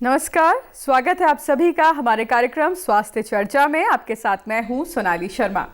नमस्कार, स्वागत है आप सभी का हमारे कार्यक्रम स्वास्थ्य चर्चा में। आपके साथ मैं हूं सोनाली शर्मा।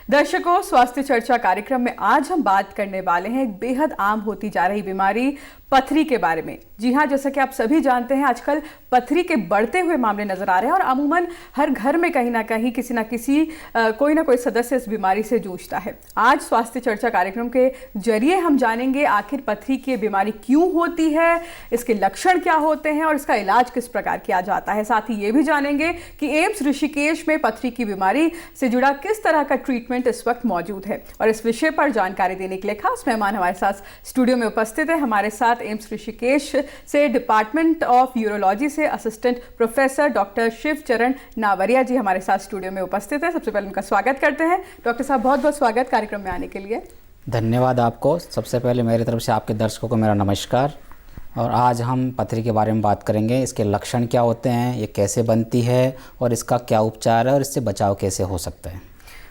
दर्शकों, स्वास्थ्य चर्चा कार्यक्रम में आज हम बात करने वाले हैं एक बेहद आम होती जा रही बीमारी पथरी के बारे में। जी हाँ, जैसा कि आप सभी जानते हैं, आजकल पथरी के बढ़ते हुए मामले नजर आ रहे हैं और अमूमन हर घर में कहीं ना कहीं किसी ना किसी कोई ना कोई सदस्य इस बीमारी से जूझता है। आज स्वास्थ्य चर्चा कार्यक्रम के जरिए हम जानेंगे आखिर पथरी की बीमारी क्यों होती है, इसके लक्षण क्या होते हैं और इसका इलाज किस प्रकार किया जाता है। साथ ही ये भी जानेंगे कि एम्स ऋषिकेश में पथरी की बीमारी से जुड़ा किस तरह का ट्रीटमेंट इस वक्त मौजूद है। और इस विषय पर जानकारी देने के लिए खास मेहमान हमारे साथ स्टूडियो में उपस्थित है। हमारे साथ एम्स ऋषिकेश से डिपार्टमेंट ऑफ यूरोलॉजी से असिस्टेंट प्रोफेसर डॉक्टर शिवचरण नावरिया जी हमारे साथ स्टूडियो में उपस्थित है। सबसे पहले उनका स्वागत करते हैं। डॉक्टर साहब, बहुत बहुत स्वागत कार्यक्रम में आने के लिए। धन्यवाद आपको। सबसे पहले मेरी तरफ से आपके दर्शकों को मेरा नमस्कार। और आज हम पथरी के बारे में बात करेंगे। इसके लक्षण क्या होते हैं, ये कैसे बनती है और इसका क्या उपचार है और इससे बचाव कैसे हो सकता है।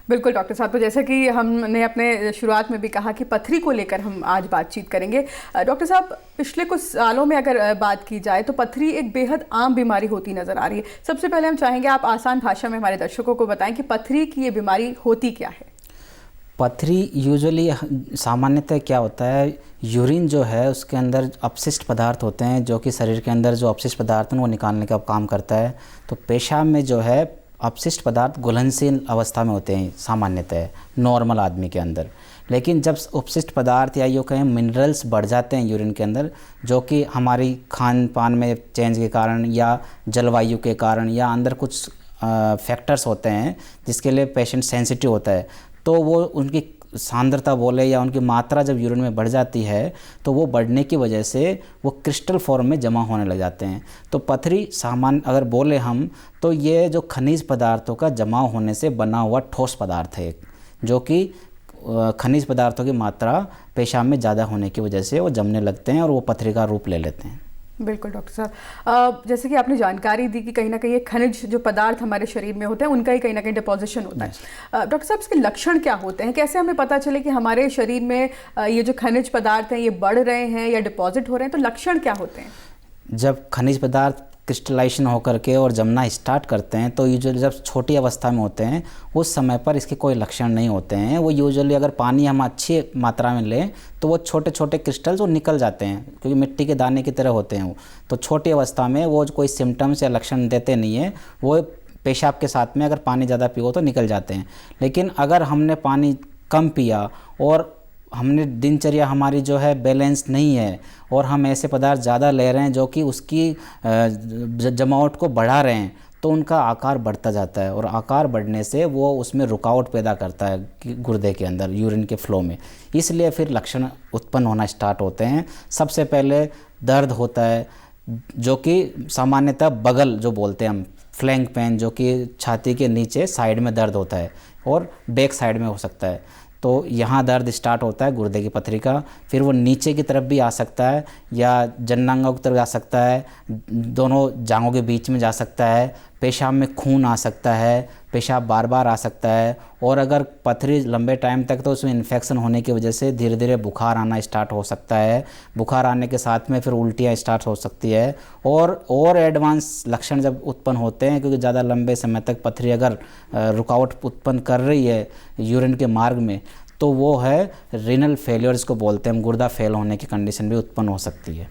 बिल्कुल डॉक्टर साहब, तो जैसा कि हमने अपने शुरुआत में भी कहा कि पथरी को लेकर हम आज बातचीत करेंगे। डॉक्टर साहब, पिछले कुछ सालों में अगर बात की जाए तो पथरी एक बेहद आम बीमारी होती नज़र आ रही है। सबसे पहले हम चाहेंगे आप आसान भाषा में हमारे दर्शकों को बताएं कि पथरी की ये बीमारी होती क्या है। पथरी यूजुअली सामान्यतः क्या होता है, यूरिन जो है उसके अंदर अपशिष्ट पदार्थ होते हैं जो कि शरीर के अंदर जो अपशिष्ट पदार्थ हैं वो निकालने का काम करता है। तो पेशाब में जो है अपशिष्ट पदार्थ घुलनशील अवस्था में होते हैं सामान्यतः नॉर्मल आदमी के अंदर। लेकिन जब अपशिष्ट पदार्थ या यूँ कहें मिनरल्स बढ़ जाते हैं यूरिन के अंदर, जो कि हमारी खान पान में चेंज के कारण या जलवायु के कारण या अंदर कुछ फैक्टर्स होते हैं जिसके लिए पेशेंट सेंसिटिव होता है, तो वो उनकी सांद्रता बोले या उनकी मात्रा जब यूरिन में बढ़ जाती है तो वो बढ़ने की वजह से वो क्रिस्टल फॉर्म में जमा होने लग जाते हैं। तो पथरी सामान्य अगर बोले हम तो ये जो खनिज पदार्थों का जमा होने से बना हुआ ठोस पदार्थ है, जो कि खनिज पदार्थों की मात्रा पेशाब में ज़्यादा होने की वजह से वो जमने लगते हैं और वो पथरी का रूप ले लेते हैं। बिल्कुल डॉक्टर साहब, जैसे कि आपने जानकारी दी कि कहीं ना कहीं ये खनिज जो पदार्थ हमारे शरीर में होते हैं उनका ही कहीं ना कहीं डिपोजिशन होता है। डॉक्टर साहब, इसके लक्षण क्या होते हैं? कैसे हमें पता चले कि हमारे शरीर में ये जो खनिज पदार्थ हैं ये बढ़ रहे हैं या डिपॉजिट हो रहे हैं? तो लक्षण क्या होते हैं? जब खनिज पदार्थ क्रिस्टलाइजेशन होकर के और जमना स्टार्ट करते हैं तो यूजुअली जब छोटी अवस्था में होते हैं उस समय पर इसके कोई लक्षण नहीं होते हैं। वो यूजुअली अगर पानी हम अच्छी मात्रा में लें तो वो छोटे छोटे क्रिस्टल्स वो निकल जाते हैं, क्योंकि मिट्टी के दाने की तरह होते हैं वो। तो छोटी अवस्था में वो कोई सिम्टम्स या लक्षण देते नहीं है। वो पेशाब के साथ में अगर पानी ज़्यादा पियो तो निकल जाते हैं। लेकिन अगर हमने पानी कम पिया और हमने दिनचर्या हमारी जो है बैलेंस नहीं है और हम ऐसे पदार्थ ज़्यादा ले रहे हैं जो कि उसकी जमावट को बढ़ा रहे हैं, तो उनका आकार बढ़ता जाता है और आकार बढ़ने से वो उसमें रुकावट पैदा करता है गुर्दे के अंदर यूरिन के फ्लो में। इसलिए फिर लक्षण उत्पन्न होना स्टार्ट होते हैं। सबसे पहले दर्द होता है, जो कि सामान्यतः बगल जो बोलते हैं हम, फ्लैंक पेन, जो कि छाती के नीचे साइड में दर्द होता है और बैक साइड में हो सकता है। तो यहाँ दर्द स्टार्ट होता है गुर्दे की पथरी का। फिर वो नीचे की तरफ भी आ सकता है या जननांगों की तरफ जा सकता है, दोनों जांघों के बीच में जा सकता है। पेशाब में खून आ सकता है, पेशाब बार बार आ सकता है। और अगर पथरी लंबे टाइम तक तो उसमें इन्फेक्शन होने की वजह से धीरे धीरे बुखार आना स्टार्ट हो सकता है। बुखार आने के साथ में फिर उल्टियाँ स्टार्ट हो सकती है। और एडवांस लक्षण जब उत्पन्न होते हैं, क्योंकि ज़्यादा लंबे समय तक पथरी अगर रुकावट उत्पन्न कर रही है यूरिन के मार्ग में, तो वो है रीनल फेलियर, जिसको बोलते हैं हम, गुर्दा फेल होने की कंडीशन भी उत्पन्न हो सकती है।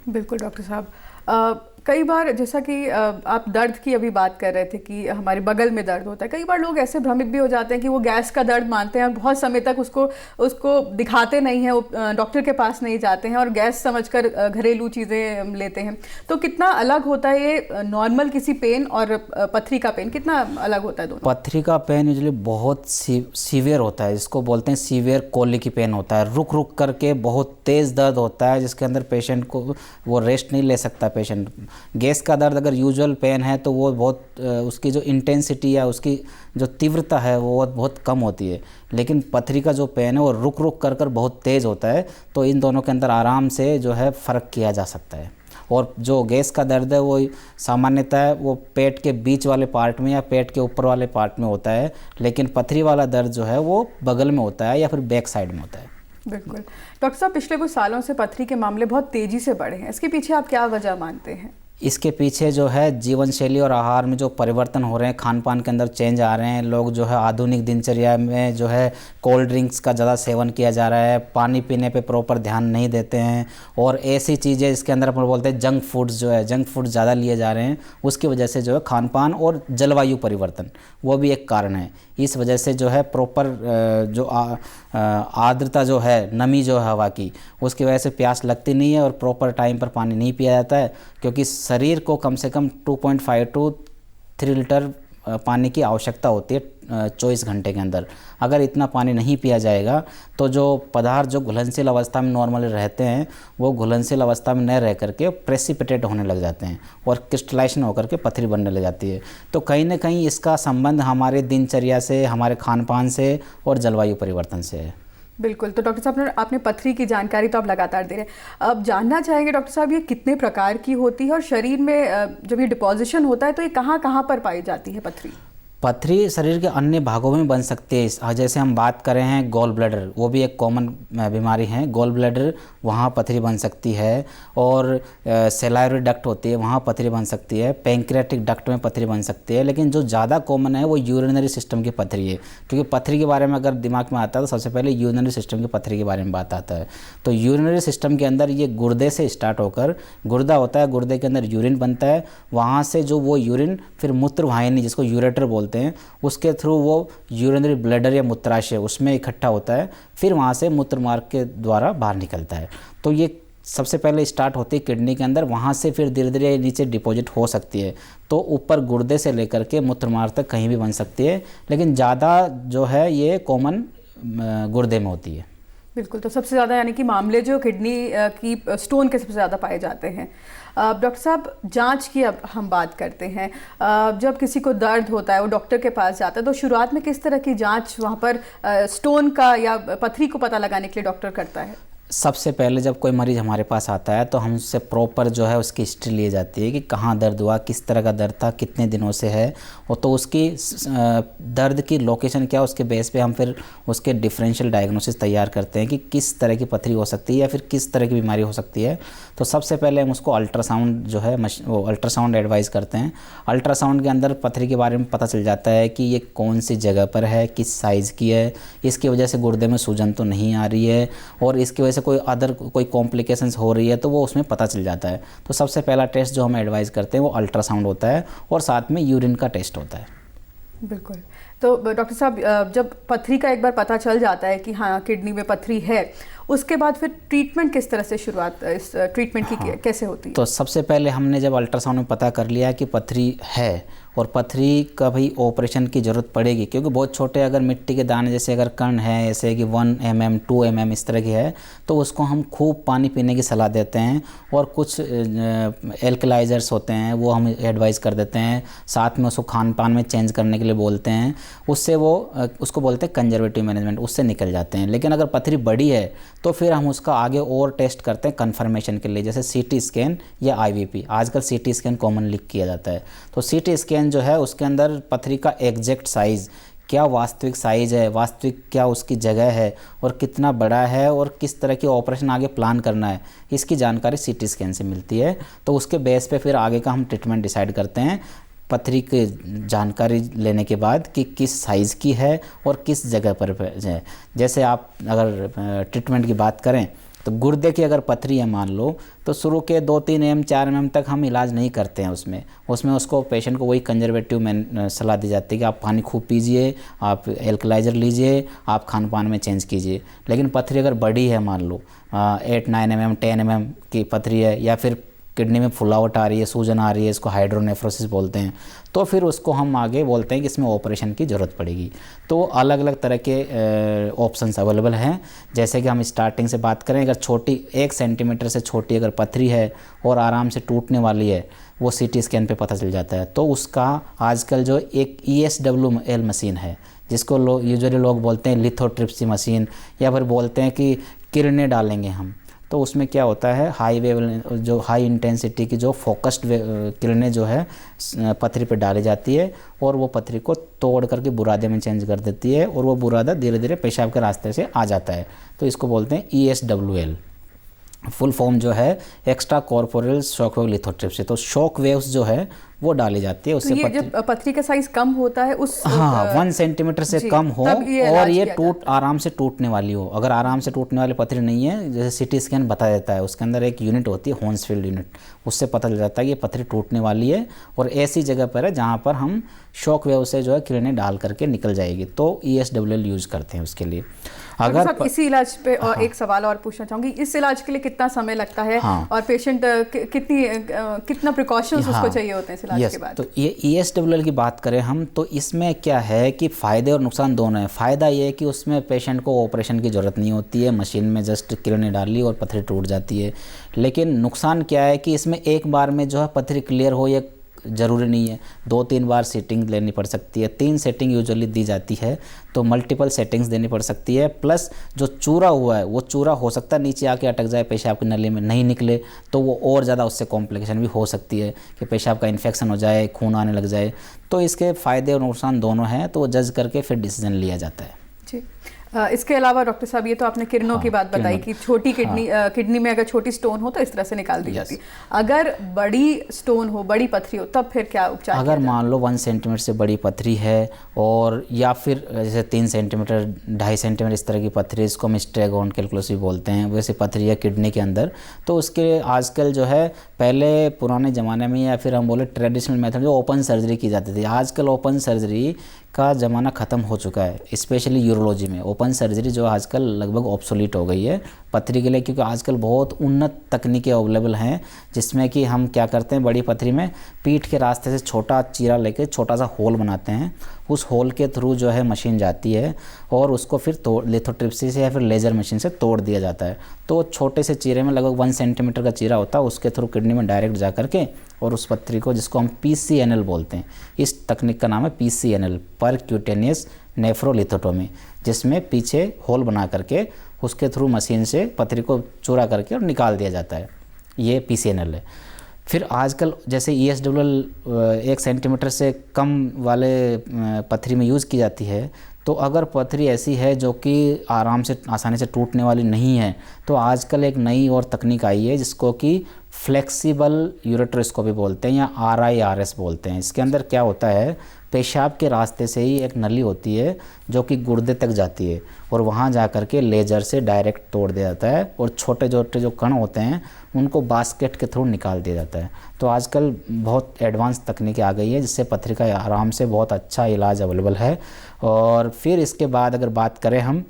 बिल्कुल डॉक्टर साहब, कई बार जैसा कि आप दर्द की अभी बात कर रहे थे कि हमारे बगल में दर्द होता है, कई बार लोग ऐसे भ्रमित भी हो जाते हैं कि वो गैस का दर्द मानते हैं और बहुत समय तक उसको दिखाते नहीं हैं, वो डॉक्टर के पास नहीं जाते हैं और गैस समझकर घरेलू चीज़ें लेते हैं। तो कितना अलग होता है ये नॉर्मल किसी पेन और पथरी का पेन, कितना अलग होता है दोनों? पथरी का पेन यूजुअली बहुत सीवियर होता है, जिसको बोलते हैं सीवियर कोलिकी पेन होता है। रुक रुक करके बहुत तेज़ दर्द होता है, जिसके अंदर पेशेंट को वो रेस्ट नहीं ले सकता पेशेंट। गैस का दर्द अगर यूजुअल पेन है तो वो बहुत उसकी जो इंटेंसिटी या उसकी जो तीव्रता है वो बहुत कम होती है। लेकिन पथरी का जो पेन है वो रुक रुक कर कर बहुत तेज़ होता है। तो इन दोनों के अंदर आराम से जो है फ़र्क किया जा सकता है। और जो गैस का दर्द है वो सामान्यतः वो पेट के बीच वाले पार्ट में या पेट के ऊपर वाले पार्ट में होता है, लेकिन पथरी वाला दर्द जो है वो बगल में होता है या फिर बैक साइड में होता है। बिल्कुल। डॉक्टर साहब, पिछले कुछ सालों से पथरी के मामले बहुत तेज़ी से बढ़े हैं, इसके पीछे आप क्या वजह मानते हैं? इसके पीछे जो है जीवन शैली और आहार में जो परिवर्तन हो रहे हैं, खान पान के अंदर चेंज आ रहे हैं। लोग जो है आधुनिक दिनचर्या में जो है कोल्ड ड्रिंक्स का ज़्यादा सेवन किया जा रहा है, पानी पीने पे प्रॉपर ध्यान नहीं देते हैं, और ऐसी चीज़ें इसके अंदर अपन बोलते हैं जंक फूड्स, जो है जंक फूड ज़्यादा लिए जा रहे हैं। उसकी वजह से जो है खान पान और जलवायु परिवर्तन वो भी एक कारण है। इस वजह से जो है प्रॉपर जो आर्द्रता जो है, नमी जो है हवा की, उसकी वजह से प्यास लगती नहीं है और प्रॉपर टाइम पर पानी नहीं पिया जाता है, क्योंकि शरीर को कम से कम 2.5 टू 3 लीटर पानी की आवश्यकता होती है 24 घंटे के अंदर। अगर इतना पानी नहीं पिया जाएगा तो जो पदार्थ जो घुलनशील अवस्था में नॉर्मली रहते हैं वो घुलनशील अवस्था में न रह करके प्रेसिपिटेट होने लग जाते हैं और क्रिस्टलाइजेशन होकर के पथरी बनने लग जाती है। तो कहीं ना कहीं इसका संबंध हमारे दिनचर्या से, हमारे खान पान से और जलवायु परिवर्तन से है। बिल्कुल। तो डॉक्टर साहब, आपने पथरी की जानकारी तो आप लगातार दे रहे हैं, अब जानना चाहेंगे डॉक्टर साहब ये कितने प्रकार की होती है और शरीर में जब ये डिपॉजिशन होता है तो ये कहाँ कहाँ पर पाई जाती है पथरी? पथरी शरीर के अन्य भागों में बन सकती है। जैसे हम बात करें हैं गॉल ब्लैडर, वो भी एक कॉमन बीमारी है। गॉल ब्लैडर, वहाँ पथरी बन सकती है। और सेलाइवरी डक्ट होती है, वहाँ पथरी बन सकती है। पैंक्रियाटिक डक्ट में पथरी बन सकती है। लेकिन जो ज़्यादा कॉमन है वो यूरिनरी सिस्टम की पथरी है, क्योंकि पथरी के बारे में अगर दिमाग में आता है तो सबसे पहले यूरिनरी सिस्टम की पथरी के बारे में बात आता है। तो यूरिनरी सिस्टम के अंदर ये गुर्दे से स्टार्ट होकर, गुर्दा होता है, गुर्दे के अंदर यूरिन बनता है, वहाँ से जो वो यूरिन फिर मूत्र वाहिनी जिसको यूरेटर बोलते हैं उसके थ्रू वो यूरिनरी ब्लैडर या मूत्राशय उसमें इकट्ठा होता है, फिर वहाँ से मूत्र मार्ग के द्वारा बाहर निकलता है। तो ये सबसे पहले स्टार्ट होती है किडनी के अंदर, वहाँ से फिर धीरे धीरे नीचे डिपॉजिट हो सकती है। तो ऊपर गुर्दे से लेकर के मूत्र मार्ग तक कहीं भी बन सकती है, लेकिन ज़्यादा जो है ये कॉमन गुर्दे में होती है। बिल्कुल। तो सबसे ज़्यादा यानी कि मामले जो किडनी की स्टोन के सबसे ज़्यादा पाए जाते हैं। डॉक्टर साहब, जांच की अब हम बात करते हैं। जब किसी को दर्द होता है वो डॉक्टर के पास जाता है तो शुरुआत में किस तरह की जांच वहाँ पर स्टोन का या पथरी को पता लगाने के लिए डॉक्टर करता है? सबसे पहले जब कोई मरीज़ हमारे पास आता है तो हम उससे प्रॉपर जो है उसकी हिस्ट्री ली जाती है कि कहाँ दर्द हुआ, किस तरह का दर्द था, कितने दिनों से है, और तो उसकी दर्द की लोकेशन क्या है, उसके बेस पे हम फिर उसके डिफरेंशियल डायग्नोसिस तैयार करते हैं कि किस तरह की पथरी हो सकती है या फिर किस तरह की बीमारी हो सकती है। तो सबसे पहले हम उसको अल्ट्रासाउंड जो है वो अल्ट्रासाउंड एडवाइस करते हैं। अल्ट्रासाउंड के अंदर पथरी के बारे में पता चल जाता है कि ये कौन सी जगह पर है, किस साइज़ की है, इसकी वजह से गुर्दे में सूजन तो नहीं आ रही है, और इसकी वजह से कोई कॉम्प्लिकेशंस हो रही है तो वो उसमें पता चल जाता है। तो सबसे पहला टेस्ट जो हम एडवाइस करते हैं वो अल्ट्रासाउंड होता है और साथ में यूरिन का टेस्ट होता है। बिल्कुल। तो डॉक्टर साहब, जब पथरी का एक बार पता चल जाता है कि हाँ किडनी में पथरी है, उसके बाद फिर ट्रीटमेंट किस तरह से शुरुआत इस ट्रीटमेंट की कैसे होती है? तो सबसे पहले हमने जब अल्ट्रासाउंड में पता कर लिया कि पथरी है और पथरी का भी ऑपरेशन की ज़रूरत पड़ेगी, क्योंकि बहुत छोटे अगर मिट्टी के दाने जैसे अगर कण है, जैसे कि 1 mm 2 mm इस तरह की है, तो उसको हम खूब पानी पीने की सलाह देते हैं और कुछ एल्कलाइजर्स होते हैं वो हम एडवाइस कर देते हैं। साथ में उसको खान पान में चेंज करने के लिए बोलते हैं, उससे वो उसको बोलते हैं कंजर्वेटिव मैनेजमेंट, उससे निकल जाते हैं। लेकिन अगर पथरी बड़ी है तो फिर हम उसका आगे और टेस्ट करते हैं कन्फर्मेशन के लिए, जैसे CT स्कैन या IVP। आजकल CT स्कैन कॉमनली किया जाता है। तो CT स्कैन जो है उसके अंदर पथरी का एग्जैक्ट साइज़ क्या, वास्तविक साइज़ है, वास्तविक क्या उसकी जगह है और कितना बड़ा है और किस तरह की ऑपरेशन आगे प्लान करना है, इसकी जानकारी CT स्कैन से मिलती है। तो उसके बेस पे फिर आगे का हम ट्रीटमेंट डिसाइड करते हैं पथरी की जानकारी लेने के बाद कि किस साइज़ की है और किस जगह पर है। जैसे आप अगर ट्रीटमेंट की बात करें तो गुर्दे की अगर पथरी है मान लो, तो शुरू के 2-3 mm 4 mm तक हम इलाज नहीं करते हैं उसमें उसको पेशेंट को वही कंजर्वेटिव सलाह दी जाती है कि आप पानी खूब पीजिए, आप एल्कलाइजर लीजिए, आप खान पान में चेंज कीजिए। लेकिन पथरी अगर बड़ी है मान लो 8-9 mm 10 mm की पथरी है, या फिर किडनी में फुलावट आ रही है, सूजन आ रही है, इसको हाइड्रोनेफ्रोसिस बोलते हैं, तो फिर उसको हम आगे बोलते हैं कि इसमें ऑपरेशन की ज़रूरत पड़ेगी। तो अलग अलग तरह के ऑप्शंस अवेलेबल हैं। जैसे कि हम स्टार्टिंग से बात करें, अगर छोटी 1 सेंटीमीटर से छोटी अगर पथरी है और आराम से टूटने वाली है, वो CT स्कैन पे पता चल जाता है। तो उसका आजकल जो एक ESWL मशीन है, जिसको यूजुअली लोग बोलते हैं लिथोट्रिप्सी मशीन, या फिर बोलते हैं कि किरणें डालेंगे हम, तो उसमें क्या होता है हाई इंटेंसिटी की जो फोकस्ड किरणें जो है पथरी पे डाली जाती है और वो पथरी को तोड़ करके बुरादे में चेंज कर देती है और वो बुरादा धीरे धीरे पेशाब के रास्ते से आ जाता है। तो इसको बोलते हैं ESWL। फुल फॉर्म जो है extra corporal shock wave lithotripsy. तो शॉक वेव्स जो है वो डाली जाती है, तो उससे ये जब पथरी का साइज कम होता है उस हाँ 1 सेंटीमीटर से कम हो और ये आराम से टूटने वाली हो। अगर आराम से टूटने वाली पथरी नहीं है, जैसे सीटी स्कैन बता देता है, उसके अंदर एक यूनिट होती है होन्सफील्ड यूनिट, उससे पता चल जाता है कि ये पथरी टूटने वाली है और ऐसी जगह पर है जहाँ पर हम शॉक वेव से जो है किरणें डाल करके निकल जाएगी, तो ESWL यूज़ करते हैं उसके लिए। अगर इसी इलाज पे और एक सवाल और पूछना चाहूँगी, इस इलाज के लिए कितना समय लगता है और पेशेंट कितना प्रिकॉशंस उसको चाहिए होते हैं इस इलाज के बाद? तो ये ESWL की बात करें हम, तो इसमें क्या है कि फ़ायदे और नुकसान दोनों हैं। फ़ायदा ये है कि उसमें पेशेंट को ऑपरेशन की ज़रूरत नहीं होती है, मशीन में जस्ट किरणें डाली और पथरी टूट जाती है। लेकिन नुकसान क्या है कि इसमें एक बार में जो है पथरी क्लियर हो ये ज़रूरी नहीं है, 2-3 बार सेटिंग लेनी पड़ सकती है। 3 सेटिंग यूजुअली दी जाती है, तो मल्टीपल सेटिंग्स देनी पड़ सकती है। प्लस जो चूरा हुआ है वो चूरा हो सकता है नीचे आके अटक जाए, पेशाब की नली में नहीं निकले, तो वो और ज़्यादा उससे कॉम्प्लिकेशन भी हो सकती है कि पेशाब का इन्फेक्शन हो जाए, खून आने लग जाए। तो इसके फ़ायदे और नुकसान दोनों हैं, तो वो जज करके फिर डिसीजन लिया जाता है। जी, इसके अलावा डॉक्टर साहब ये तो आपने किरणों की बात बताई कि छोटी किडनी में अगर छोटी स्टोन हो तो इस तरह से निकाल दी जाती है। अगर बड़ी स्टोन हो, बड़ी पथरी हो, तब फिर क्या उपचार? अगर मान लो 1 सेंटीमीटर से बड़ी पथरी है और या फिर जैसे 3 सेंटीमीटर 2.5 सेंटीमीटर इस तरह की पथरी, इसको हम स्ट्रेगोन कैलकुलस बोलते हैं, वैसे पथरी है किडनी के अंदर, तो उसके आजकल जो है पहले पुराने ज़माने में या फिर हम बोले ट्रेडिशनल मेथड जो ओपन सर्जरी की जाती थी, आजकल ओपन सर्जरी का ज़माना ख़त्म हो चुका है। स्पेशली यूरोलॉजी में ओपन सर्जरी जो आजकल लगभग ऑब्सोलीट हो गई है पथरी के लिए, क्योंकि आजकल बहुत उन्नत तकनीकें अवेलेबल हैं जिसमें कि हम क्या करते हैं, बड़ी पथरी में पीठ के रास्ते से छोटा चीरा लेके छोटा सा होल बनाते हैं, उस होल के थ्रू जो है मशीन जाती है और उसको फिर लिथोट्रिप्सी से या फिर लेज़र मशीन से तोड़ दिया जाता है। तो छोटे से चीरे में लगभग 1 सेंटीमीटर का चीरा होता है, उसके थ्रू किडनी में डायरेक्ट जा करके और उस पथरी को, जिसको हम PCNL बोलते हैं, इस तकनीक का नाम है PCNL, परक्यूटेनियस नेफ्रोलिथोटोमी, जिसमें पीछे होल बना करके उसके थ्रू मशीन से पथरी को चूरा करके और निकाल दिया जाता है, ये PCNL है। फिर आजकल जैसे ESWL 1 सेंटीमीटर से कम वाले पथरी में यूज़ की जाती है, तो अगर पथरी ऐसी है जो कि आराम से आसानी से टूटने वाली नहीं है, तो आजकल एक नई और तकनीक आई है जिसको कि फ्लेक्सिबल यूरेट्रोस्कोपी बोलते हैं या RIRS बोलते हैं। इसके अंदर क्या होता है, पेशाब के रास्ते से ही एक नली होती है जो कि गुर्दे तक जाती है और वहाँ जा कर के लेज़र से डायरेक्ट तोड़ दिया जाता है और छोटे छोटे जो कण होते हैं उनको बास्केट के थ्रू निकाल दिया जाता है। तो आजकल बहुत एडवांस तकनीकें आ गई है जिससे पथरी का आराम से बहुत अच्छा इलाज अवेलेबल है। और फिर इसके बाद अगर बात करें हम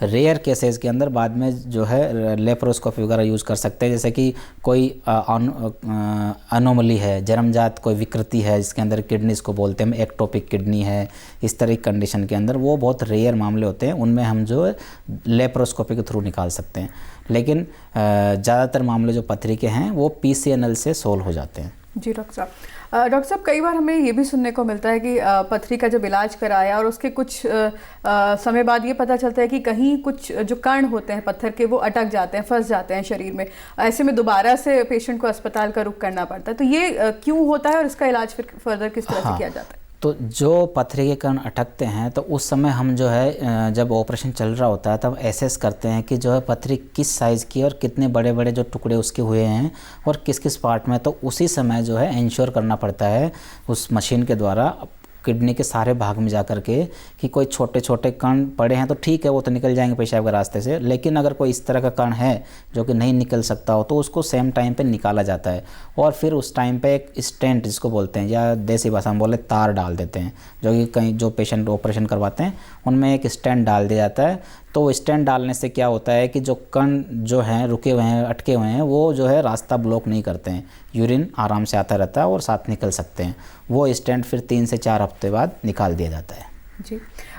रेयर केसेस के अंदर, बाद में जो है लेप्रोस्कोपी वगैरह यूज़ कर सकते हैं, जैसे कि कोई अनोमली है, जन्मजात कोई विकृति है जिसके अंदर किडनीज को बोलते हैं एक्टोपिक किडनी है, इस तरह की कंडीशन के अंदर वो बहुत रेयर मामले होते हैं, उनमें हम जो है लेप्रोस्कोपी के थ्रू निकाल सकते हैं। लेकिन ज़्यादातर मामले जो पथरी के हैं वो PCNL से सोल्व हो जाते हैं। जी डॉक्टर साहब, कई बार हमें ये भी सुनने को मिलता है कि पथरी का जब इलाज कराया और उसके कुछ समय बाद ये पता चलता है कि कहीं कुछ जो कण होते हैं पत्थर के वो अटक जाते हैं, फंस जाते हैं शरीर में। ऐसे में दोबारा से पेशेंट को अस्पताल का रुख करना पड़ता है। तो ये क्यों होता है और इसका इलाज फिर फर्दर किस तरह से किया जाता है? तो जो पथरी के कण अटकते हैं तो उस समय हम जो है जब ऑपरेशन चल रहा होता है तब एसेस करते हैं कि जो है पथरी किस साइज़ की और कितने बड़े बड़े जो टुकड़े उसके हुए हैं और किस किस पार्ट में। तो उसी समय जो है इंश्योर करना पड़ता है उस मशीन के द्वारा किडनी के सारे भाग में जा कर के कि कोई छोटे छोटे कण पड़े हैं तो ठीक है, वो तो निकल जाएंगे पेशाब के रास्ते से, लेकिन अगर कोई इस तरह का कण है जो कि नहीं निकल सकता हो तो उसको सेम टाइम पे निकाला जाता है और फिर उस टाइम पे एक स्टेंट जिसको बोलते हैं या देसी भाषा में बोले तार डाल देते हैं, जो कि कहीं जो पेशेंट ऑपरेशन करवाते हैं उनमें एक स्टेंट डाल दिया जाता है। तो वो स्टेंट डालने से क्या होता है कि जो कण जो हैं रुके हुए हैं, अटके हुए हैं, वो जो है रास्ता ब्लॉक नहीं करते हैं, यूरिन आराम से आता रहता है और साथ निकल सकते हैं। वो स्टेंट फिर 3 से 4 हफ्ते बाद निकाल दिया जाता है। जी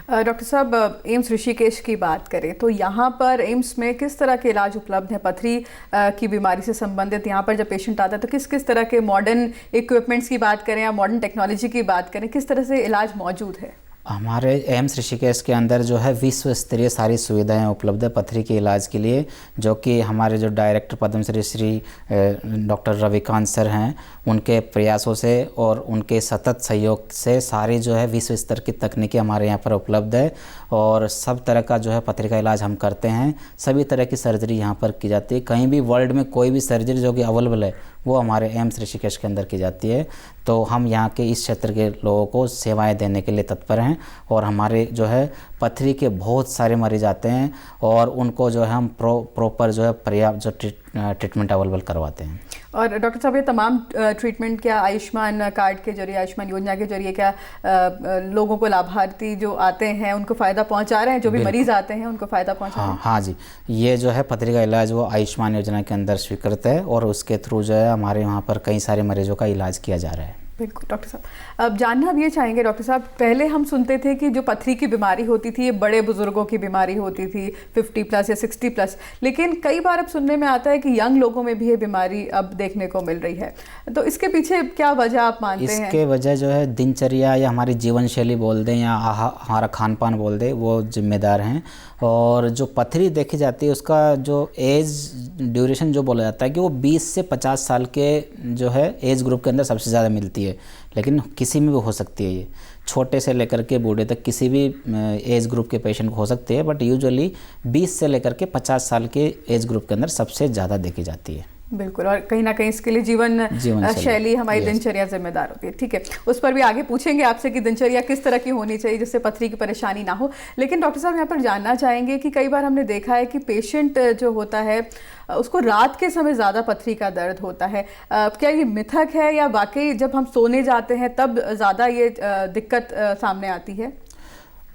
डॉक्टर साहब, एम्स ऋषिकेश की बात करें तो यहाँ पर एम्स में किस तरह के इलाज उपलब्ध हैं पथरी की बीमारी से संबंधित? यहाँ पर जब पेशेंट आता है तो किस किस तरह के मॉडर्न इक्विपमेंट्स की बात करें या मॉडर्न टेक्नोलॉजी की बात करें, किस तरह से इलाज मौजूद है? हमारे एम्स ऋषिकेश के अंदर जो है विश्व स्तरीय सारी सुविधाएं उपलब्ध है पथरी के इलाज के लिए, जो कि हमारे जो director Padmashri Shri doctor Ravikant sir हैं, उनके प्रयासों से और उनके सतत सहयोग से सारी जो है विश्व स्तर की तकनीकें हमारे यहाँ पर उपलब्ध है और सब तरह का जो है पथरी का इलाज हम करते हैं। सभी तरह की सर्जरी यहाँ पर की जाती है। कहीं भी वर्ल्ड में कोई भी सर्जरी जो कि अवेलेबल है वो हमारे एम्स ऋषिकेश के अंदर की जाती है। तो हम यहाँ के इस क्षेत्र के लोगों को सेवाएं देने के लिए तत्पर हैं और हमारे जो है पथरी के बहुत सारे मरीज आते हैं और उनको जो है हम प्रॉपर जो है पर्याप्त जो ट्रीटमेंट अवेलेबल करवाते हैं। और डॉक्टर साहब, ये तमाम ट्रीटमेंट क्या आयुष्मान कार्ड के जरिए, आयुष्मान योजना के जरिए क्या लोगों को, लाभार्थी जो आते हैं उनको फ़ायदा पहुंचा रहे हैं, जो भी मरीज आते हैं उनको फ़ायदा पहुंचा रहे हैं? हाँ जी, ये जो है पथरी का इलाज वो आयुष्मान योजना के अंदर स्वीकृत है और उसके थ्रू जो है हमारे वहाँ पर कई सारे मरीजों का इलाज किया जा रहा है। बिल्कुल डॉक्टर साहब, अब जानना हम ये चाहेंगे डॉक्टर साहब, पहले हम सुनते थे कि जो पथरी की बीमारी होती थी ये बड़े बुजुर्गों की बीमारी होती थी, 50+ या 60+, लेकिन कई बार अब सुनने में आता है कि यंग लोगों में भी ये बीमारी अब देखने को मिल रही है। तो इसके पीछे क्या वजह आप मानते हैं? इसके वजह जो है दिनचर्या या हमारी जीवन शैली बोल दें या हमारा खान पान बोल दें, वो जिम्मेदार हैं। और जो पथरी देखी जाती है उसका जो एज ड्यूरेशन जो बोला जाता है कि वो 20 से 50 साल के जो है एज ग्रुप के अंदर सबसे ज़्यादा मिलती है, लेकिन किसी में भी हो सकती है। ये छोटे से लेकर के बूढ़े तक किसी भी एज ग्रुप के पेशेंट को हो सकती है, बट यूजुअली 20 से लेकर के 50 साल के एज ग्रुप के अंदर सबसे ज़्यादा देखी जाती है। बिल्कुल, और कहीं ना कहीं इसके लिए जीवन शैली, हमारी दिनचर्या जिम्मेदार होती है। ठीक है, उस पर भी आगे पूछेंगे आपसे कि दिनचर्या किस तरह की होनी चाहिए जिससे पथरी की परेशानी ना हो। लेकिन डॉक्टर साहब, यहाँ पर जानना चाहेंगे कि कई बार हमने देखा है कि पेशेंट जो होता है उसको रात के समय ज़्यादा पथरी का दर्द होता है। क्या ये मिथक है या वाकई जब हम सोने जाते हैं तब ज़्यादा ये दिक्कत सामने आती है?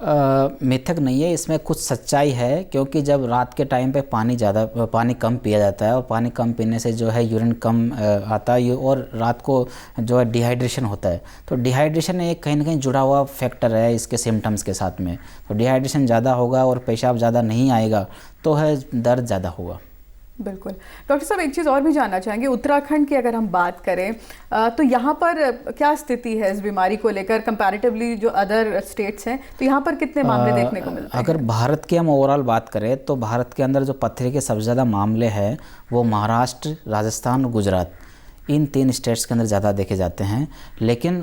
मिथक नहीं है, इसमें कुछ सच्चाई है, क्योंकि जब रात के टाइम पे पानी कम पिया जाता है और पानी कम पीने से जो है यूरिन कम आता है और रात को जो है डिहाइड्रेशन होता है। तो डिहाइड्रेशन एक कहीं ना कहीं जुड़ा हुआ फैक्टर है इसके सिम्टम्स के साथ में। तो डिहाइड्रेशन ज़्यादा होगा और पेशाब ज़्यादा नहीं आएगा तो है दर्द ज़्यादा होगा। बिल्कुल। डॉक्टर साहब, एक चीज़ और भी जानना चाहेंगे, उत्तराखंड की अगर हम बात करें तो यहाँ पर क्या स्थिति है इस बीमारी को लेकर कंपैरेटिवली जो अदर स्टेट्स हैं, तो यहाँ पर कितने मामले देखने को मिलते हैं? अगर भारत की हम ओवरऑल बात करें तो भारत के अंदर जो पथरी के सबसे ज़्यादा मामले हैं वो महाराष्ट्र, राजस्थान, गुजरात, इन 3 स्टेट्स के अंदर ज़्यादा देखे जाते हैं। लेकिन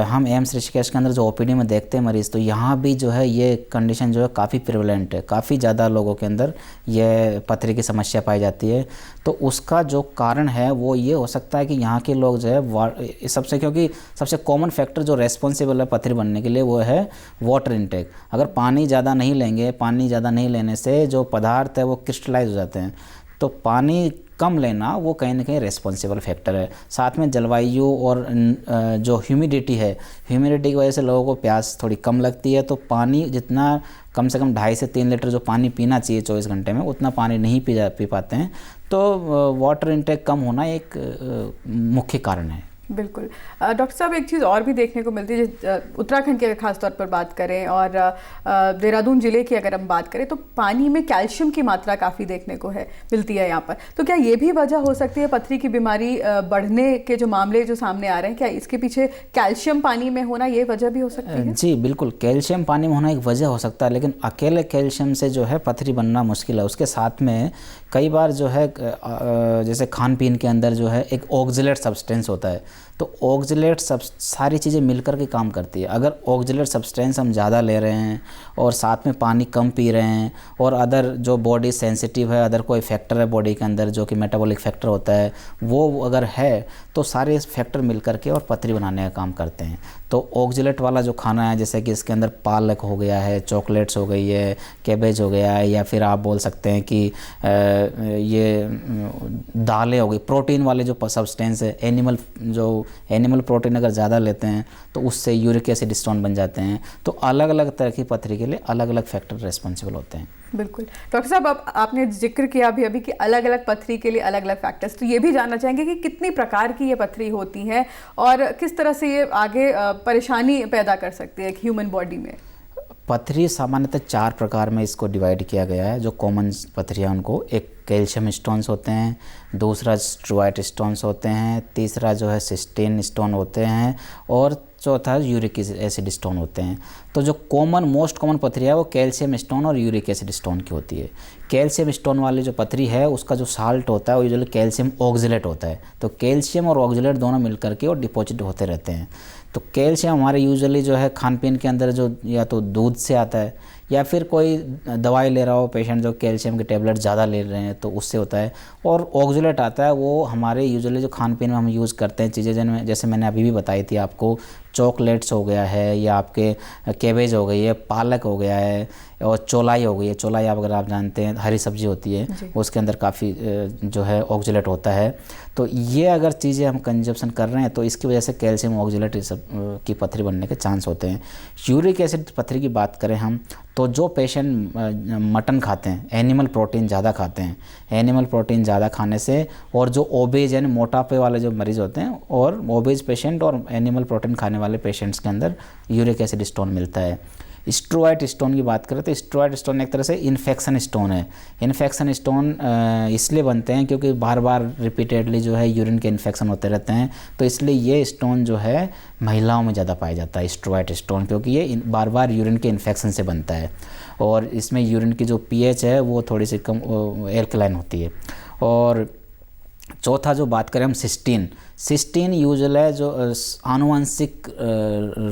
हम एम्स ऋषिकेश के अंदर जो ओपीडी में देखते हैं मरीज़, तो यहाँ भी जो है ये कंडीशन जो है काफ़ी प्रिवलेंट है, काफ़ी ज़्यादा लोगों के अंदर ये पथरी की समस्या पाई जाती है। तो उसका जो कारण है वो ये हो सकता है कि यहाँ के लोग जो है क्योंकि सबसे कॉमन फैक्टर जो रेस्पॉन्सिबल है पथरी बनने के लिए वो है वाटर इनटेक। अगर पानी ज़्यादा नहीं लेंगे, पानी ज़्यादा नहीं लेने से जो पदार्थ है वो क्रिस्टलाइज हो जाते हैं, तो पानी कम लेना वो कहीं ना कहीं रेस्पॉन्सिबल फैक्टर है। साथ में जलवायु और जो ह्यूमिडिटी है, ह्यूमिडिटी की वजह से लोगों को प्यास थोड़ी कम लगती है। तो पानी जितना कम से कम 2.5 से 3 लीटर जो पानी पीना चाहिए 24 घंटे में, उतना पानी नहीं पी पाते हैं। तो वाटर इनटेक कम होना एक मुख्य कारण है। बिल्कुल। डॉक्टर साहब, एक चीज़ और भी देखने को मिलती है, उत्तराखंड की अगर खास तौर पर बात करें और देहरादून ज़िले की अगर हम बात करें, तो पानी में कैल्शियम की मात्रा काफ़ी देखने को मिलती है यहाँ पर। तो क्या ये भी वजह हो सकती है पथरी की बीमारी बढ़ने के जो मामले जो सामने आ रहे हैं, क्या इसके पीछे कैल्शियम पानी में होना ये वजह भी हो सकती है? जी बिल्कुल, कैल्शियम पानी में होना एक वजह हो सकता है, लेकिन अकेले कैल्शियम से जो है पथरी बनना मुश्किल है। उसके साथ में कई बार जो है जैसे खान पीन के अंदर जो है एक ऑक्जिलेट सब्सटेंस होता है, तो ऑक्जिलेट सारी चीज़ें मिलकर के काम करती है। अगर ऑक्जिलेट सब्सटेंस हम ज़्यादा ले रहे हैं और साथ में पानी कम पी रहे हैं और अदर जो बॉडी सेंसिटिव है, अदर कोई फैक्टर है बॉडी के अंदर जो कि मेटाबॉलिक फैक्टर होता है, वो अगर है तो सारे फैक्टर मिलकर के और पथरी बनाने का काम करते हैं। तो ऑक्जिलेट वाला जो खाना है, जैसे कि इसके अंदर पालक हो गया है, चॉकलेट्स हो गई है, कैबेज हो गया है, या फिर आप बोल सकते हैं कि ये दालें हो गई, प्रोटीन वाले जो सब्सटेंस है, एनिमल प्रोटीन अगर ज़्यादा लेते हैं तो उससे यूरिक एसिड स्टोन बन जाते हैं। तो अलग अलग तरह की पथरी के लिए अलग अलग फैक्टर रेस्पॉन्सिबल होते हैं। बिल्कुल। डॉक्टर साहब, आपने जिक्र किया अभी कि अलग अलग पथरी के लिए अलग अलग फैक्टर्स, तो ये भी जानना चाहेंगे कि कितनी प्रकार की ये पथरी होती हैं और किस तरह से ये आगे परेशानी पैदा कर सकती है ह्यूमन बॉडी में? पथरी सामान्यतः 4 प्रकार में इसको डिवाइड किया गया है। जो कॉमन पथरी है उनको, एक कैल्शियम स्टोन्स होते हैं, दूसरा स्ट्रोइड स्टोन्स होते हैं, तीसरा जो है सिस्टीन स्टोन होते हैं, और चौथा यूरिक एसिड स्टोन होते हैं। तो जो मोस्ट कॉमन पथरी है वो कैल्शियम स्टोन और यूरिक एसिड स्टोन की होती है। कैल्शियम स्टोन वाली जो पथरी है उसका जो साल्ट होता है वो यूजुअली कैल्शियम ऑक्जेलेट होता है। तो कैल्शियम और ऑक्जेलेट दोनों मिल करके और डिपॉजिट होते रहते हैं। तो कैल्शियम हमारे यूजुअली जो है खान पीन के अंदर जो या तो दूध से आता है या फिर कोई दवाई ले रहा हो पेशेंट जो कैल्शियम के टेबलेट ज़्यादा ले रहे हैं तो उससे होता है। और ऑक्जेलेट आता है वो हमारे यूजुअली जो खान पीन में हम यूज़ करते हैं चीज़ें जिनमें जैसे मैंने अभी भी बताई थी आपको, चॉकलेट्स हो गया है या आपके कैबेज हो गई है, पालक हो गया है और चौलाई हो गई है। चौलाई आप अगर आप जानते हैं हरी सब्जी होती है, उसके अंदर काफ़ी जो है ऑक्जेलेट होता है। तो ये अगर चीज़ें हम कंजप्शन कर रहे हैं तो इसकी वजह से कैल्शियम ऑक्जेलेट की पथरी बनने के चांस होते हैं। यूरिक एसिड पथरी की बात करें हम तो जो पेशेंट मटन खाते हैं, एनिमल प्रोटीन ज़्यादा खाते हैं, एनिमल प्रोटीन ज़्यादा खाने से और जो ओबेज यानी मोटापे वाले जो मरीज़ होते हैं और ओबेज पेशेंट और एनिमल प्रोटीन खाने वाले पेशेंट्स के अंदर यूरिक एसिड स्टोन मिलता है। स्ट्रोइड स्टोन की बात करें तो स्ट्रोइड स्टोन एक तरह से इन्फेक्शन स्टोन है। इन्फेक्शन स्टोन इसलिए बनते हैं क्योंकि बार बार रिपीटेडली जो है यूरिन के इन्फेक्शन होते रहते हैं, तो इसलिए ये स्टोन जो है महिलाओं में ज़्यादा पाया जाता है स्ट्रोइड स्टोन, क्योंकि ये बार बार यूरिन के इन्फेक्शन से बनता है और इसमें यूरिन की जो पीएच है वो थोड़ी सी कम एल्कलाइन होती है। और चौथा जो बात करें हम सिस्टीन यूजुअल है जो आनुवंशिक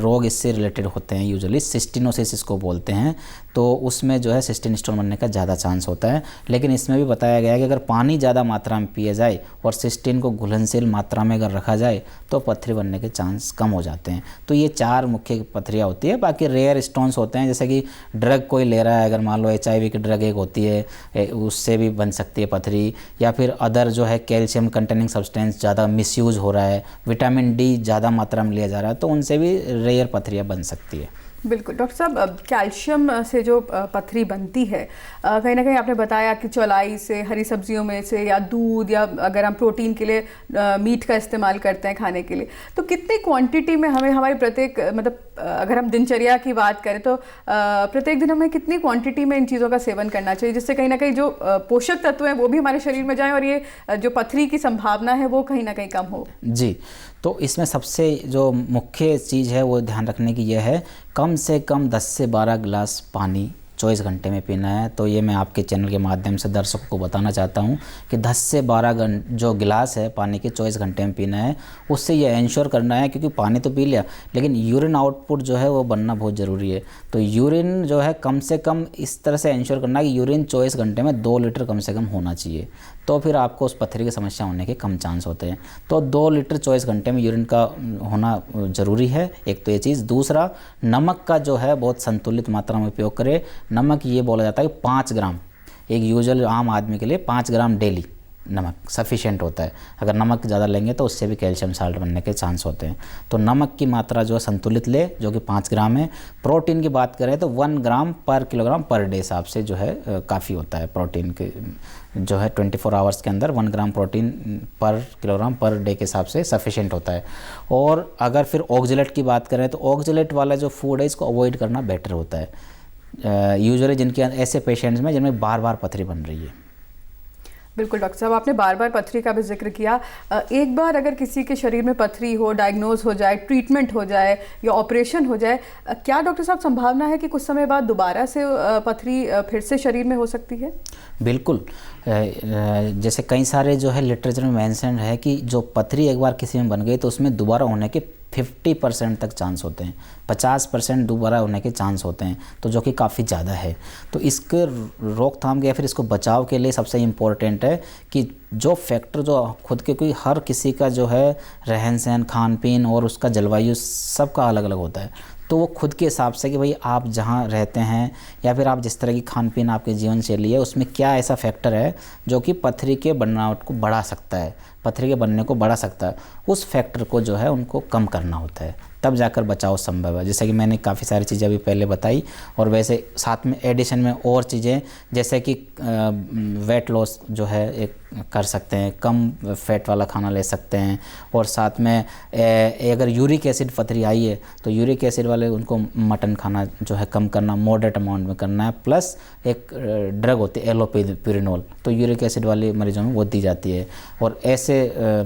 रोग इससे रिलेटेड होते हैं, यूजुअली सिस्टिनोसिस इसको बोलते हैं। तो उसमें जो है सिस्टीन स्टोन बनने का ज़्यादा चांस होता है। लेकिन इसमें भी बताया गया है कि अगर पानी ज़्यादा मात्रा में पिया जाए और सिस्टीन को घुलनशील मात्रा में अगर रखा जाए तो पथरी बनने के चांस कम हो जाते हैं। तो ये 4 मुख्य पथरियाँ होती है। बाकी रेयर स्टोन्स होते हैं जैसे कि ड्रग कोई ले रहा है, अगर मान लो HIV की ड्रग एक होती है उससे भी बन सकती है पथरी, या फिर अदर जो है कैल्शियम कंटेनिंग सब्सटेंस ज़्यादा मिसयूज़ हो रहा है, विटामिन D ज़्यादा मात्रा में लिया जा रहा है, तो उनसे भी रेयर पथरियाँ बन सकती है। बिल्कुल डॉक्टर साहब, कैल्शियम से जो पथरी बनती है कहीं ना कहीं आपने बताया कि चौलाई से, हरी सब्जियों में से, या दूध, या अगर हम प्रोटीन के लिए मीट का इस्तेमाल करते हैं खाने के लिए, तो कितनी क्वांटिटी में हमें हमारी प्रत्येक मतलब अगर हम दिनचर्या की बात करें तो प्रत्येक दिन हमें कितनी क्वांटिटी में इन चीज़ों का सेवन करना चाहिए जिससे कहीं ना कहीं जो पोषक तत्व हैं वो भी हमारे शरीर में जाएं और ये जो पथरी की संभावना है वो कहीं ना कहीं कम हो? जी, तो इसमें सबसे जो मुख्य चीज़ है वो ध्यान रखने की यह है कम से कम 10 से 12 गिलास पानी 24 घंटे में पीना है। तो ये मैं आपके चैनल के माध्यम से दर्शकों को बताना चाहता हूँ कि 10 से 12 जो गिलास है पानी के 24 घंटे में पीना है। उससे ये इंश्योर करना है, क्योंकि पानी तो पी लिया लेकिन यूरिन आउटपुट जो है वो बनना बहुत ज़रूरी है। तो यूरिन जो है कम से कम इस तरह से इंश्योर करना है कि यूरिन 24 घंटे में 2 लीटर कम से कम होना चाहिए, तो फिर आपको उस पथरी की समस्या होने के कम चांस होते हैं। तो 2 लीटर 24 घंटे में यूरिन का होना ज़रूरी है, एक तो ये चीज़। दूसरा, नमक का जो है बहुत संतुलित मात्रा में उपयोग करें। नमक ये बोला जाता है कि 5 ग्राम, एक यूजुअल आम आदमी के लिए 5 ग्राम डेली नमक सफिशिएंट होता है। अगर नमक ज़्यादा लेंगे तो उससे भी कैल्शियम साल्ट बनने के चांस होते हैं। तो नमक की मात्रा जो है संतुलित ले, जो कि 5 ग्राम है। प्रोटीन की बात करें तो 1 ग्राम पर किलोग्राम पर डे हिसाब से जो है काफ़ी होता है। प्रोटीन के जो है 24 आवर्स के अंदर 1 ग्राम प्रोटीन पर किलोग्राम पर डे के हिसाब से सफिशिएंट होता है। और अगर फिर ऑक्जेलेट की बात करें तो ऑक्जेलेट वाला जो फूड है इसको अवॉइड करना बेटर होता है यूजुअली जिनके ऐसे पेशेंट्स में जिनमें बार बार पथरी बन रही है। बिल्कुल डॉक्टर साहब, आपने बार बार पथरी का भी जिक्र किया। एक बार अगर किसी के शरीर में पथरी हो, डायग्नोज हो जाए, ट्रीटमेंट हो जाए या ऑपरेशन हो जाए, क्या डॉक्टर साहब संभावना है कि कुछ समय बाद दोबारा से पथरी फिर से शरीर में हो सकती है? बिल्कुल, जैसे कई सारे जो है लिटरेचर में मेंशन है कि जो पथरी एक बार किसी में बन गई तो उसमें दोबारा होने के 50% तक चांस होते हैं, 50% दोबारा होने के चांस होते हैं, तो जो कि काफ़ी ज़्यादा है। तो इसके रोकथाम के या फिर इसको बचाव के लिए सबसे इम्पोर्टेंट है कि जो फैक्टर जो खुद के, कोई हर किसी का जो है रहन सहन, खान पीन और उसका जलवायु सबका अलग अलग होता है। तो वो खुद के हिसाब से कि भाई आप जहाँ रहते हैं या फिर आप जिस तरह की खान पीन आपके जीवन शैली है उसमें क्या ऐसा फैक्टर है जो कि पथरी के बनावट को बढ़ा सकता है, पथरी के बनने को बढ़ा सकता है, उस फैक्टर को जो है उनको कम करना होता है, तब जाकर बचाव संभव है। जैसे कि मैंने काफ़ी सारी चीज़ें अभी पहले बताई, और वैसे साथ में एडिशन में और चीज़ें जैसे कि वेट लॉस जो है एक कर सकते हैं, कम फैट वाला खाना ले सकते हैं, और साथ में अगर यूरिक एसिड पथरी आई है तो यूरिक एसिड वाले उनको मटन खाना जो है कम करना, मॉडरेट अमाउंट में करना है। प्लस एक ड्रग होती है एलोपेरिनोल, तो यूरिक एसिड वाले मरीजों में वो दी जाती है। और ऐसे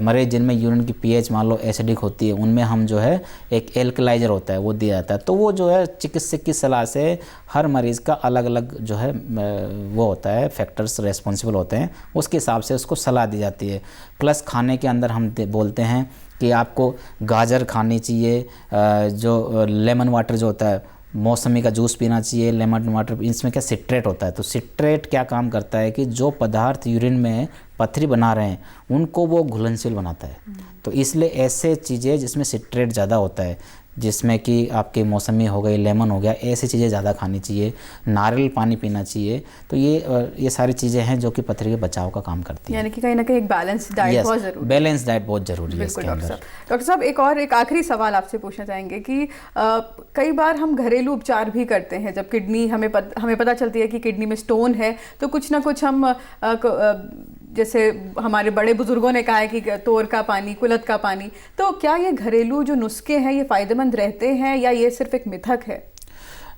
मरीज जिनमें यूरिन की पीएच मान लो एसिडिक होती है उनमें हम जो है एक एक एल्कलाइजर होता है वो दिया जाता है। तो वो जो है चिकित्सक की सलाह से हर मरीज़ का अलग अलग जो है वो होता है, फैक्टर्स रेस्पॉन्सिबल होते हैं, उसके हिसाब से उसको सलाह दी जाती है। प्लस खाने के अंदर हम बोलते हैं कि आपको गाजर खानी चाहिए, जो लेमन वाटर जो होता है, मौसमी का जूस पीना चाहिए, लेमन वाटर, इसमें क्या सिट्रेट होता है। तो सिट्रेट क्या काम करता है कि जो पदार्थ यूरिन में पथरी बना रहे हैं उनको वो घुलनशील बनाता है। तो इसलिए ऐसे चीज़ें जिसमें सिट्रेट ज़्यादा होता है, जिसमें कि आपके मौसमी हो गई, लेमन हो गया, ऐसी चीज़ें ज़्यादा खानी चाहिए, नारियल पानी पीना चाहिए। तो ये सारी चीज़ें हैं जो कि पथरी के बचाव का काम करती हैं। यानी कि कहीं ना कहीं एक बैलेंस डाइट बहुत ज़रूरी है। बैलेंस डाइट बहुत ज़रूरी है बिल्कुल इसके अंदर। डॉक्टर साहब एक आखिरी सवाल आपसे पूछना चाहेंगे कि कई बार हम घरेलू उपचार भी करते हैं जब किडनी हमें पता चलती है कि किडनी में स्टोन है, तो कुछ ना कुछ हम जैसे हमारे बड़े बुजुर्गों ने कहा है कि तोर का पानी, कुलत का पानी, तो क्या ये घरेलू जो नुस्खे हैं ये फ़ायदेमंद रहते हैं या ये सिर्फ एक मिथक है?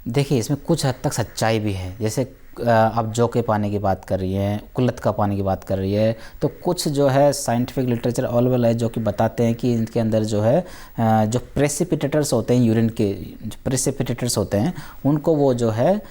देखिए, इसमें कुछ हद तक सच्चाई भी है। जैसे आप जौ के पानी की बात कर रही हैं, कुल्लत का पानी की बात कर रही है, तो कुछ जो है साइंटिफिक लिटरेचर अवेलेबल है जो कि बताते हैं कि इनके अंदर जो है जो प्रेसिपिटेटर्स होते हैं, यूरिन के जो प्रेसिपिटेटर्स होते हैं, उनको वो जो है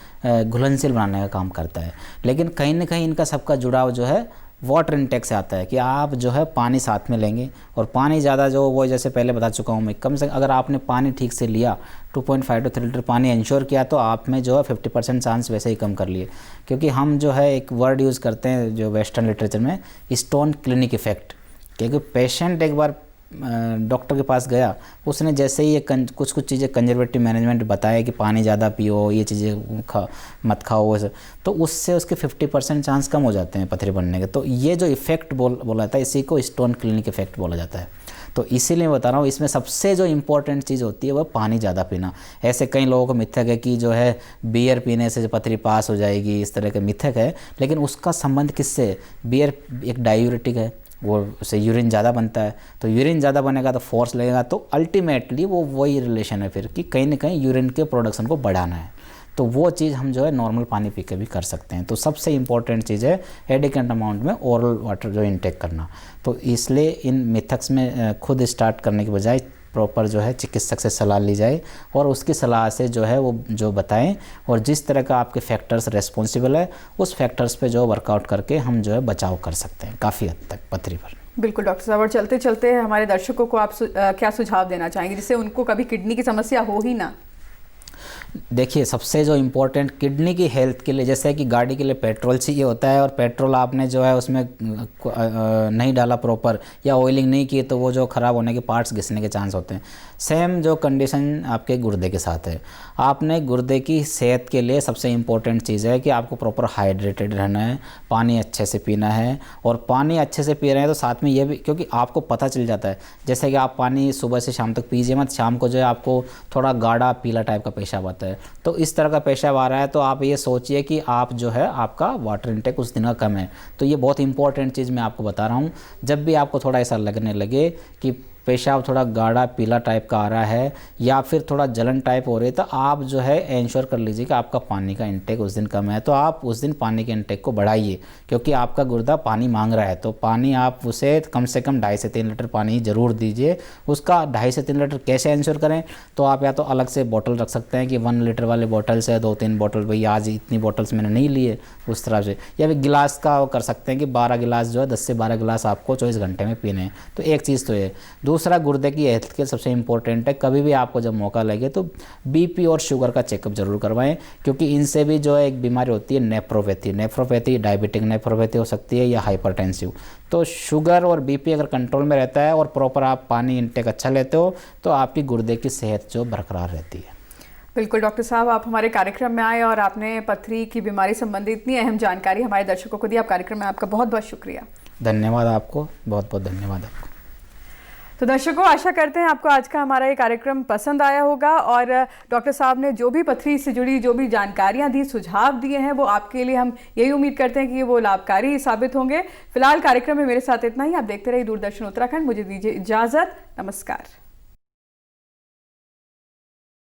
घुलनशील बनाने का काम करता है। लेकिन कहीं ना कहीं इनका सबका जुड़ाव जो है वाटर इनटेक से आता है कि आप जो है पानी साथ में लेंगे, और पानी ज़्यादा जो वो जैसे पहले बता चुका हूँ मैं, कम से कम अगर आपने पानी ठीक से लिया 2.5 to 3 लीटर पानी इंश्योर किया, तो आप में जो है 50% चांस वैसे ही कम कर लिए। क्योंकि हम जो है एक वर्ड यूज़ करते हैं जो वेस्टर्न लिटरेचर में, स्टोन क्लिनिक इफेक्ट। क्योंकि पेशेंट एक बार डॉक्टर के पास गया, उसने जैसे ही ये कुछ चीज़ें कंजर्वेटिव मैनेजमेंट बताया कि पानी ज़्यादा पियो, ये चीज़ें मत खाओ वैसे, तो उससे उसके 50% चांस कम हो जाते हैं पथरी बनने के। तो ये जो इफ़ेक्ट बोला जाता है, इसी को स्टोन क्लिनिक इफेक्ट बोला जाता है। तो इसीलिए मैं बता रहा हूँ, इसमें सबसे जो इम्पोर्टेंट चीज़ होती है वह पानी ज़्यादा पीना। ऐसे कई लोगों को मिथक है कि जो है बियर पीने से जो पथरी पास हो जाएगी, इस तरह के मिथक है, लेकिन उसका संबंध किससे? बियर एक डायूरेटिक है, वो उससे यूरिन ज़्यादा बनता है, तो यूरिन ज़्यादा बनेगा तो फोर्स लगेगा, तो अल्टीमेटली वो वही रिलेशन है फिर कि कहीं ना कहीं यूरिन के प्रोडक्शन को बढ़ाना है। तो वो चीज़ हम जो है नॉर्मल पानी पी के भी कर सकते हैं। तो सबसे इम्पॉर्टेंट चीज़ है एडिक्वेंट अमाउंट में ओरल वाटर जो इनटेक करना। तो इसलिए इन मिथक्स में खुद स्टार्ट करने के बजाय प्रॉपर जो है चिकित्सक से सलाह ली जाए, और उसकी सलाह से जो है वो जो बताएं, और जिस तरह का आपके फैक्टर्स रेस्पॉन्सिबल है उस फैक्टर्स पे जो वर्कआउट करके हम जो है बचाव कर सकते हैं काफ़ी हद तक पथरी पर। बिल्कुल डॉक्टर साहब, और चलते चलते हमारे दर्शकों को आप क्या सुझाव देना चाहेंगे जिससे उनको कभी किडनी की समस्या हो ही ना? देखिए, सबसे जो इम्पोर्टेंट किडनी की हेल्थ के लिए, जैसे कि गाड़ी के लिए पेट्रोल चाहिए होता है, और पेट्रोल आपने जो है उसमें नहीं डाला प्रॉपर, या ऑयलिंग नहीं की, तो वो जो ख़राब होने के पार्ट्स घिसने के चांस होते हैं। सेम जो कंडीशन आपके गुर्दे के साथ है। आपने गुर्दे की सेहत के लिए सबसे इम्पोर्टेंट चीज़ है कि आपको प्रॉपर हाइड्रेटेड रहना है, पानी अच्छे से पीना है, और पानी अच्छे से पी रहे हैं तो साथ में ये भी, क्योंकि आपको पता चल जाता है, जैसे कि आप पानी सुबह से शाम तक पीजिए मत, शाम को जो है आपको थोड़ा गाढ़ा पीला टाइप का पेशाब आता है, तो इस तरह का पेशाब आ रहा है, तो आप ये सोचिए कि आप जो है आपका वाटर इनटेक उस दिन का कम है। तो ये बहुत इंपॉर्टेंट चीज़ मैं आपको बता रहा हूँ। जब भी आपको थोड़ा ऐसा लगने लगे कि पेशाब थोड़ा गाढ़ा पीला टाइप का आ रहा है, या फिर थोड़ा जलन टाइप हो रही है, तो आप जो है इंश्योर कर लीजिए कि आपका पानी का इंटेक उस दिन कम है, तो आप उस दिन पानी के इंटेक को बढ़ाइए, क्योंकि आपका गुर्दा पानी मांग रहा है। तो पानी आप उसे कम से कम 2.5 से 3 लीटर पानी ज़रूर दीजिए। उसका 2.5 से 3 लीटर कैसे इंश्योर करें? तो आप या तो अलग से बॉटल रख सकते हैं कि 1 लीटर वाले बॉटल से 2-3 बॉटल, भाई आज इतनी बॉटल्स मैंने नहीं लिए, उस तरह से। या फिर गिलास का कर सकते हैं कि 12 गिलास जो है 10 से 12 गिलास आपको 24 घंटे में पीने हैं। तो एक चीज़ तो ये। दूसरा, गुर्दे की हेल्थ के सबसे इंपॉर्टेंट है, कभी भी आपको जब मौका लगे तो बीपी और शुगर का चेकअप जरूर करवाएं, क्योंकि इनसे भी जो है एक बीमारी होती है नेफ्रोपैथी, डायबिटिक नेफ्रोपैथी हो सकती है, या हाइपरटेंसिव। तो शुगर और बीपी अगर कंट्रोल में रहता है और प्रॉपर आप पानी इंटेक अच्छा लेते हो, तो आपकी गुर्दे की सेहत जो बरकरार रहती है। बिल्कुल डॉक्टर साहब, आप हमारे कार्यक्रम में आए और आपने पथरी की बीमारी संबंधी इतनी अहम जानकारी हमारे दर्शकों को दी। आप कार्यक्रम में आपका बहुत बहुत शुक्रिया। धन्यवाद आपको, बहुत बहुत धन्यवाद आपको। तो दर्शकों, आशा करते हैं आपको आज का हमारा ये कार्यक्रम पसंद आया होगा, और डॉक्टर साहब ने जो भी पथरी से जुड़ी जो भी जानकारियां दी, सुझाव दिए हैं, वो आपके लिए हम यही उम्मीद करते हैं कि वो लाभकारी साबित होंगे। फिलहाल कार्यक्रम में मेरे साथ इतना ही। आप देखते रहिए दूरदर्शन उत्तराखंड। मुझे दीजिए इजाज़त। नमस्कार।